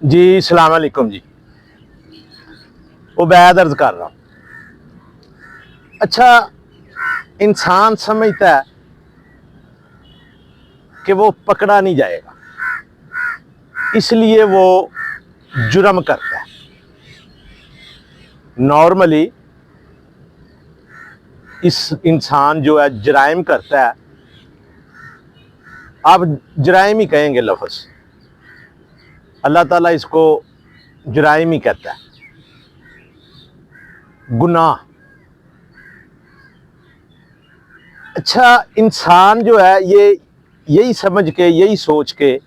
جی السلام علیکم جی، عبید عرض کر رہا ہوں۔ اچھا، انسان سمجھتا ہے کہ وہ پکڑا نہیں جائے گا، اس لیے وہ جرم کرتا ہے۔ نارملی اس انسان جو ہے جرائم کرتا ہے، آپ جرائم ہی کہیں گے لفظ، اللہ تعالیٰ اس کو جرائم ہی کہتا ہے، گناہ۔ اچھا، انسان جو ہے یہ یہی سمجھ کے، یہی سوچ کے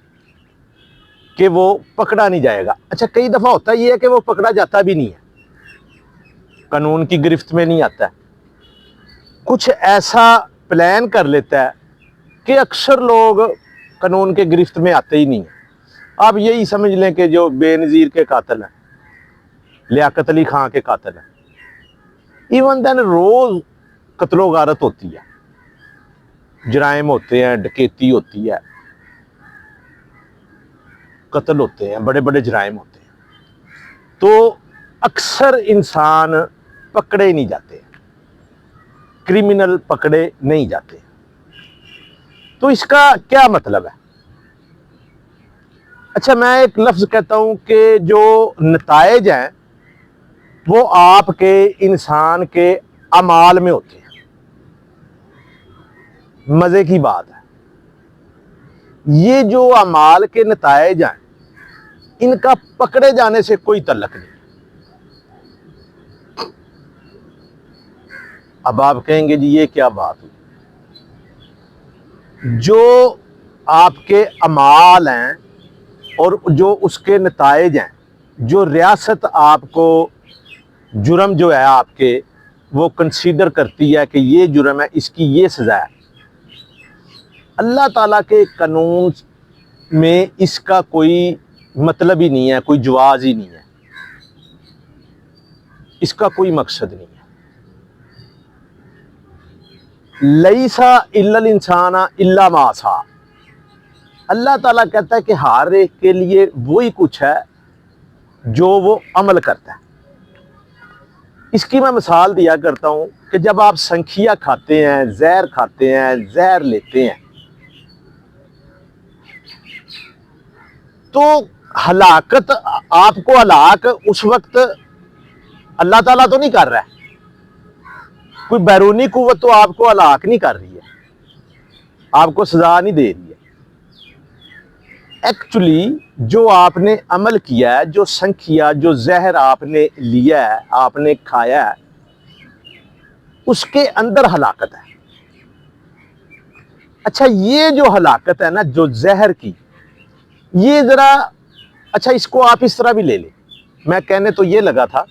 کہ وہ پکڑا نہیں جائے گا۔ اچھا، کئی دفعہ ہوتا ہے یہ کہ وہ پکڑا جاتا بھی نہیں ہے، قانون کی گرفت میں نہیں آتا ہے، کچھ ایسا پلان کر لیتا ہے کہ اکثر لوگ قانون کے گرفت میں آتے ہی نہیں ہیں۔ آپ یہی سمجھ لیں کہ جو بے نظیر کے قاتل ہیں، لیاقت علی خان کے قاتل ہیں، ایون دین روز قتل و غارت ہوتی ہے، جرائم ہوتے ہیں، ڈکیتی ہوتی ہے، قتل ہوتے ہیں، بڑے بڑے جرائم ہوتے ہیں، تو اکثر انسان پکڑے نہیں جاتے، کرمنل پکڑے نہیں جاتے۔ تو اس کا کیا مطلب ہے؟ اچھا، میں ایک لفظ کہتا ہوں کہ جو نتائج ہیں وہ آپ کے انسان کے اعمال میں ہوتے ہیں۔ مزے کی بات ہے، یہ جو اعمال کے نتائج ہیں ان کا پکڑے جانے سے کوئی تعلق نہیں۔ اب آپ کہیں گے جی یہ کیا بات ہوئی؟ جو آپ کے اعمال ہیں اور جو اس کے نتائج ہیں، جو ریاست آپ کو جرم جو ہے آپ کے وہ کنسیڈر کرتی ہے کہ یہ جرم ہے، اس کی یہ سزا ہے، اللہ تعالیٰ کے قانون میں اس کا کوئی مطلب ہی نہیں ہے، کوئی جواز ہی نہیں ہے، اس کا کوئی مقصد نہیں ہے۔ لیسا الا الانسان الا ما سعی، اللہ تعالیٰ کہتا ہے کہ ہر ایک کے لیے وہی کچھ ہے جو وہ عمل کرتا ہے۔ اس کی میں مثال دیا کرتا ہوں کہ جب آپ سنکھیا کھاتے ہیں، زہر کھاتے ہیں، زہر لیتے ہیں، تو ہلاکت آپ کو ہلاک اس وقت اللہ تعالیٰ تو نہیں کر رہا ہے، کوئی بیرونی قوت تو آپ کو ہلاک نہیں کر رہی ہے، آپ کو سزا نہیں دے رہی ہے۔ ایکچولی جو آپ نے عمل کیا ہے، جو سنکھیا، جو زہر آپ نے لیا ہے، آپ نے کھایا ہے، اس کے اندر ہلاکت ہے۔ اچھا، یہ جو ہلاکت ہے نا جو زہر کی، یہ ذرا اچھا اس کو آپ اس طرح بھی لے لیں۔ میں کہنے تو یہ لگا تھا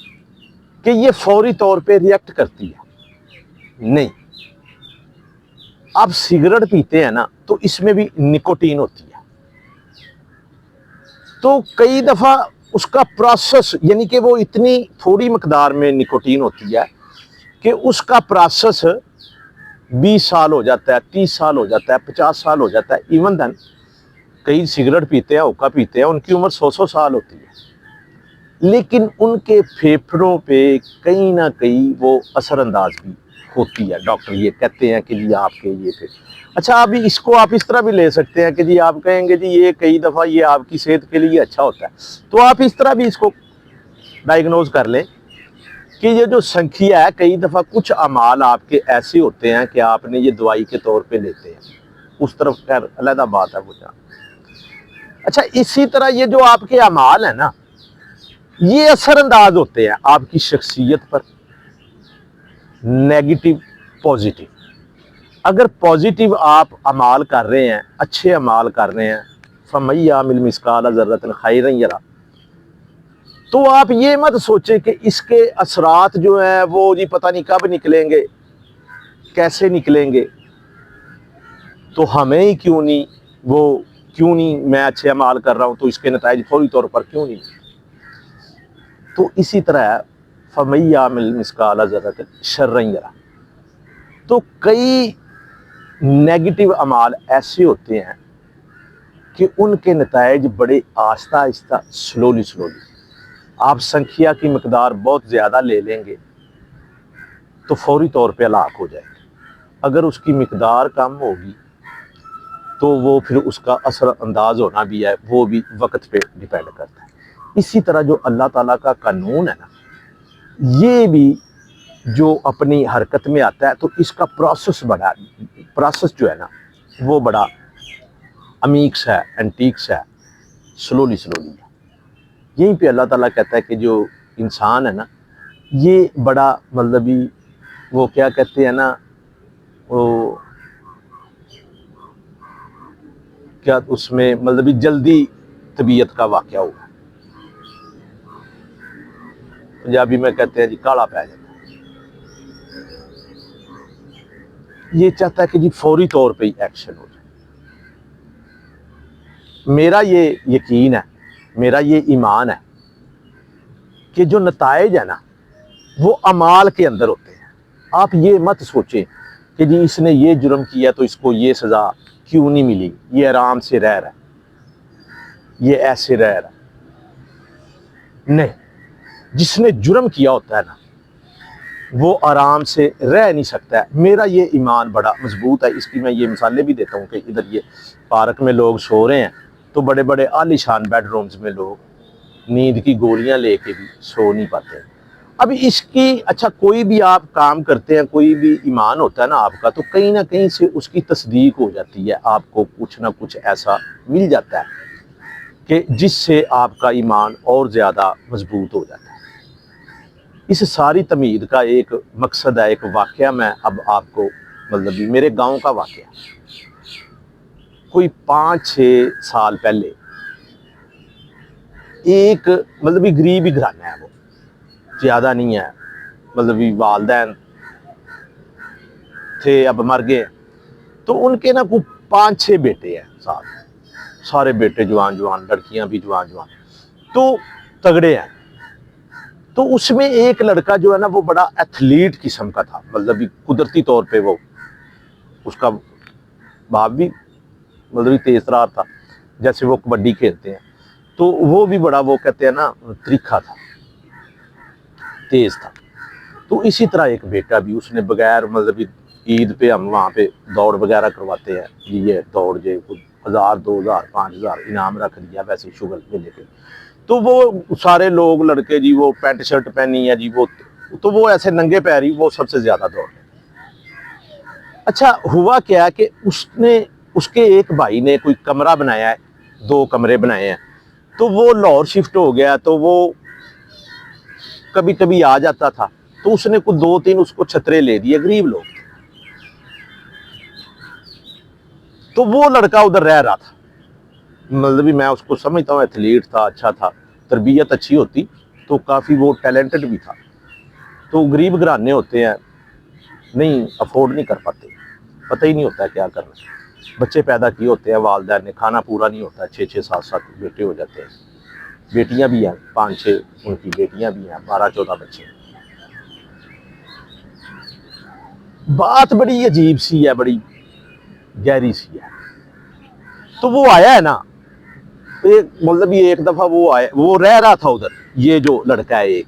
کہ یہ فوری طور پہ ریئیکٹ کرتی ہے، نہیں۔ آپ سگریٹ پیتے ہیں نا تو اس میں بھی نکوٹین ہوتی ہے، تو کئی دفعہ اس کا پروسیس، یعنی کہ وہ اتنی تھوڑی مقدار میں نکوٹین ہوتی ہے کہ اس کا پروسیس 20 سال ہو جاتا ہے، 30 سال ہو جاتا ہے، 50 سال ہو جاتا ہے۔ ایون دین کئی سگریٹ پیتے ہیں، ہوکا پیتے ہیں، ان کی عمر 100 سال ہوتی ہے، لیکن ان کے پھیپھڑوں پہ کہیں نہ کہیں وہ اثر انداز بھی ہوتی ہے۔ ڈاکٹر یہ کہتے ہیں کہ جی آپ کے یہ تھے۔ اچھا، ابھی اس کو آپ اس طرح بھی لے سکتے ہیں کہ جی آپ کہیں گے جی یہ کئی دفعہ یہ آپ کی صحت کے لیے اچھا ہوتا ہے، تو آپ اس طرح بھی اس کو ڈائگنوز کر لیں کہ یہ جو سنکھیا ہے، کئی دفعہ کچھ اعمال آپ کے ایسے ہوتے ہیں کہ آپ نے یہ دوائی کے طور پہ لیتے ہیں، اس طرف خیر علیحدہ بات ہے وہ جان۔ اچھا، اسی طرح یہ جو آپ کے اعمال ہیں نا، یہ اثر انداز ہوتے ہیں آپ کی شخصیت پر، نیگیٹو پازیٹیو۔ اگر پازیٹیو آپ اعمال کر رہے ہیں، اچھے اعمال کر رہے ہیں، فَمَن يَعْمَلْ مِثْقَالَ ذَرَّةٍ خَيْرًا يَرَهُ، تو آپ یہ مت سوچیں کہ اس کے اثرات جو ہیں وہ جی پتہ نہیں کب نکلیں گے، کیسے نکلیں گے، تو ہمیں ہی کیوں نہیں میں اچھے اعمال کر رہا ہوں تو اس کے نتائج فوری طور پر کیوں نہیں۔ تو اسی طرح فَمَن يَعْمَلْ مِثْقَالَ ذَرَّةٍ شَرًّا يَرَهُ، تو کئی نیگیٹو اعمال ایسے ہوتے ہیں کہ ان کے نتائج بڑے آہستہ آہستہ سلولی آپ سنکھیا کی مقدار بہت زیادہ لے لیں گے تو فوری طور پہ ہلاک ہو جائے گا، اگر اس کی مقدار کم ہوگی تو وہ پھر اس کا اثر انداز ہونا بھی ہے، وہ بھی وقت پہ ڈیپینڈ کرتا ہے۔ اسی طرح جو اللہ تعالیٰ کا قانون ہے نا، یہ بھی جو اپنی حرکت میں آتا ہے تو اس کا پروسیس جو ہے نا وہ بڑا عمیق ہے، اینٹیکس ہے، سلولی ہے۔ یہیں پہ اللہ تعالیٰ کہتا ہے کہ جو انسان ہے نا یہ بڑا مطلبی وہ کیا کہتے ہیں نا، وہ کیا اس میں مطلبی جلدی طبیعت کا واقعہ ہوا، پنجابی میں کہتے ہیں جی کالا پہ جاتا، یہ چاہتا ہے کہ جی فوری طور پہ ہی ایکشن ہو جائے۔ میرا یہ یقین ہے، میرا یہ ایمان ہے کہ جو نتائج ہے نا وہ اعمال کے اندر ہوتے ہیں۔ آپ یہ مت سوچیں کہ جی اس نے یہ جرم کیا تو اس کو یہ سزا کیوں نہیں ملی، یہ آرام سے رہ رہا ہے، یہ ایسے رہ رہا ہے۔ نہیں، جس نے جرم کیا ہوتا ہے نا وہ آرام سے رہ نہیں سکتا ہے۔ میرا یہ ایمان بڑا مضبوط ہے، اس کی میں یہ مثالیں بھی دیتا ہوں کہ ادھر یہ پارک میں لوگ سو رہے ہیں تو بڑے بڑے عالی شان بیڈ رومز میں لوگ نیند کی گولیاں لے کے بھی سو نہیں پاتے ہیں۔ اب اس کی اچھا کوئی بھی آپ کام کرتے ہیں، کوئی بھی ایمان ہوتا ہے نا آپ کا، تو کہیں نہ کہیں سے اس کی تصدیق ہو جاتی ہے، آپ کو کچھ نہ کچھ ایسا مل جاتا ہے کہ جس سے آپ کا ایمان اور زیادہ مضبوط ہو جاتا ہے۔ اس ساری تمہید کا ایک مقصد ہے، ایک واقعہ میں اب آپ کو مطلب میرے گاؤں کا واقعہ، کوئی 5-6 سال پہلے ایک مطلب غریب ہی گھرانا ہے، وہ زیادہ نہیں ہے، مطلب والدین تھے اب مر گئے، تو ان کے نا کوئی 5-6 بیٹے ہیں، سارے بیٹے جوان لڑکیاں بھی جوان تو تگڑے ہیں۔ تو اس میں ایک لڑکا جو ہے نا وہ بڑا ایتھلیٹ قسم کا تھا، مطلب قدرتی طور پہ وہ اس کا باپ بھی مطلب تیز رہا تھا، جیسے وہ کبڈی کھیلتے ہیں، تو وہ بھی بڑا وہ کہتے ہیں نا تریکھا تھا، تیز تھا۔ تو اسی طرح ایک بیٹا بھی، اس نے بغیر مطلب عید پہ ہم وہاں پہ دوڑ وغیرہ کرواتے ہیں جی، یہ دوڑ جو 1000 2000 5000 انعام رکھ دیا ویسے شغل ملے کے، تو وہ سارے لوگ لڑکے جی وہ پینٹ شرٹ پہنی ہے جی، وہ تو وہ ایسے ننگے پیری وہ سب سے زیادہ دوڑ رہے۔ اچھا ہوا کیا کہ اس کے ایک بھائی نے کوئی کمرہ بنایا ہے، 2 کمرے بنائے ہیں، تو وہ لاہور شفٹ ہو گیا، تو وہ کبھی کبھی آ جاتا تھا، تو اس نے کوئی 2-3 اس کو چھترے لے دیے، غریب لوگ تھے، تو وہ لڑکا ادھر رہ رہا تھا، مطلب میں اس کو سمجھتا ہوں ایتھلیٹ تھا، اچھا تھا، تربیت اچھی ہوتی تو کافی وہ ٹیلنٹڈ بھی تھا۔ تو غریب گھرانے ہوتے ہیں، نہیں افورڈ نہیں کر پاتے، پتہ ہی نہیں ہوتا ہے کیا کرنا، بچے پیدا کیے ہوتے ہیں والدین نے، کھانا پورا نہیں ہوتا، 6-6 7-7 بیٹے ہو جاتے ہیں، بیٹیاں بھی ہیں 5-6 ان کی بیٹیاں بھی ہیں، 12-14 بچے۔ بات بڑی عجیب سی ہے، بڑی گہری سی ہے۔ تو وہ آیا ہے نا، مطلب یہ ایک دفعہ وہ آیا، وہ رہ رہا تھا ادھر، یہ جو لڑکا ہے ایک،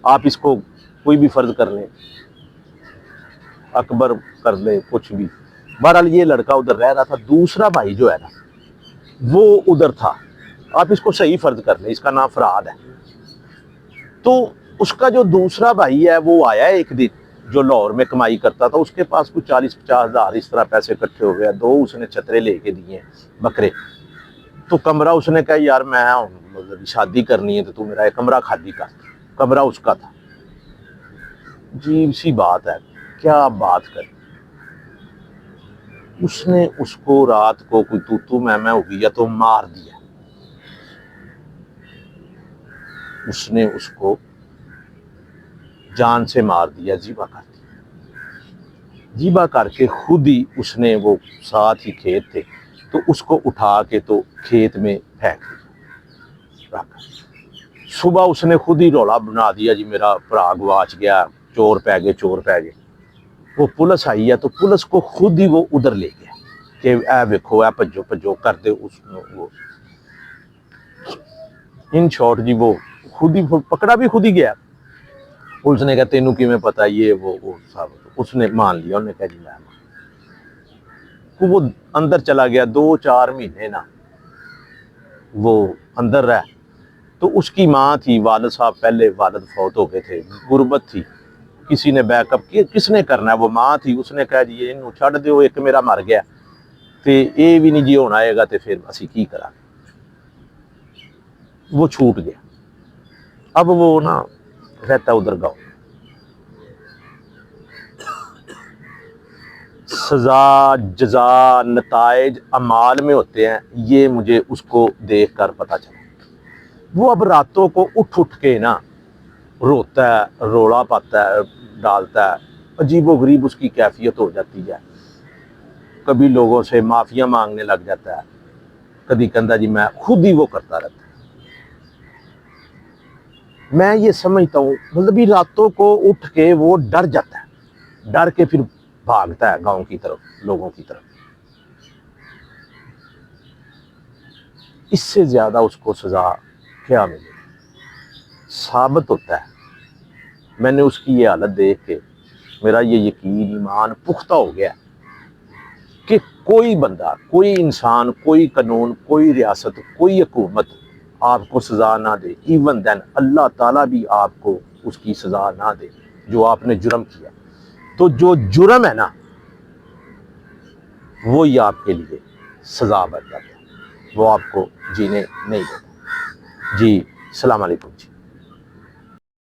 آپ اس کو کوئی بھی فرض کر لیں، اکبر کر لیں، کچھ بھی، بہرحال یہ لڑکا ادھر رہ رہا تھا۔ دوسرا بھائی جو ہے نا وہ ادھر تھا، آپ اس کو صحیح فرض کر لیں، اس کا نام فراد ہے۔ تو اس کا جو دوسرا بھائی ہے وہ آیا ایک دن، جو لاہور میں کمائی کرتا تھا، اس کے پاس کچھ 40-50 ہزار اس طرح پیسے اکٹھے ہو گئے، 2 اس نے چھترے لے کے دیے بکرے، تو کمرہ اس نے کہا یار میں مطلب شادی کرنی ہے تو میرا ایک کمرہ خالی کر، کمرہ اس کا تھا۔ عجیب سی بات ہے، کیا بات کریں، اس نے اس کو رات کو کوئی تو میں ہو گیا تو مار دیا، اس نے اس کو جان سے مار دیا، ذبح کر دیا، ذبح کر کے خود ہی اس نے، وہ ساتھ ہی کھیت تھے تو اس کو اٹھا کے تو کھیت میں پھینک دیا۔ صبح اس نے خود ہی رولا بنا دیا جی میرا بھرا گواچ گیا، چور پہ گئے۔ وہ پولیس آئی ہے تو پولیس کو خود ہی وہ ادھر لے گیا، کہ اے ویکھو اے بھجو بھجو کرتے اس وہ ان شارٹ جی وہ خود ہی پکڑا بھی خود ہی گیا. پولیس نے کہا تینوں کی میں پتا یہ وہ صاحب اس نے مان لیا. انہوں نے کہا جی میں وہ اندر چلا گیا 2-4 مہینے نا وہ اندر رہ. تو اس کی ماں تھی, والد صاحب پہلے والد فوت ہو گئے تھے, غربت تھی, کسی نے بیک اپ کیا, کس نے کرنا ہے, وہ ماں تھی. اس نے کہا جی انہوں چھڑ دیو, ایک میرا مر گیا تے اے بھی نہیں جی ہونا آئے گا تے پھر اسی کی کرا. وہ چھوٹ گیا. اب وہ نا رہتا ادھر گاؤں. سزا جزا نتائج اعمال میں ہوتے ہیں, یہ مجھے اس کو دیکھ کر پتہ چلا. وہ اب راتوں کو اٹھ کے نا روتا ہے, رولا پاتا ہے, ڈالتا ہے, عجیب و غریب اس کی کیفیت ہو جاتی ہے. کبھی لوگوں سے معافیاں مانگنے لگ جاتا ہے, کبھی کہتا جی میں خود ہی وہ کرتا رہتا ہے. میں یہ سمجھتا ہوں مطلب راتوں کو اٹھ کے وہ ڈر جاتا ہے, ڈر کے پھر بھاگتا ہے گاؤں کی طرف, لوگوں کی طرف. اس سے زیادہ اس کو سزا کیا ملے؟ ثابت ہوتا ہے. میں نے اس کی یہ حالت دیکھ کے میرا یہ یقین ایمان پختہ ہو گیا کہ کوئی بندہ, کوئی انسان, کوئی قانون, کوئی ریاست, کوئی حکومت آپ کو سزا نہ دے. ایون دین اللہ تعالیٰ بھی آپ کو اس کی سزا نہ دے جو آپ نے جرم کیا. تو جو جرم ہے نا وہی آپ کے لیے سزا بن جاتا ہے, وہ آپ کو جینے نہیں دیتا. جی السلام علیکم. جی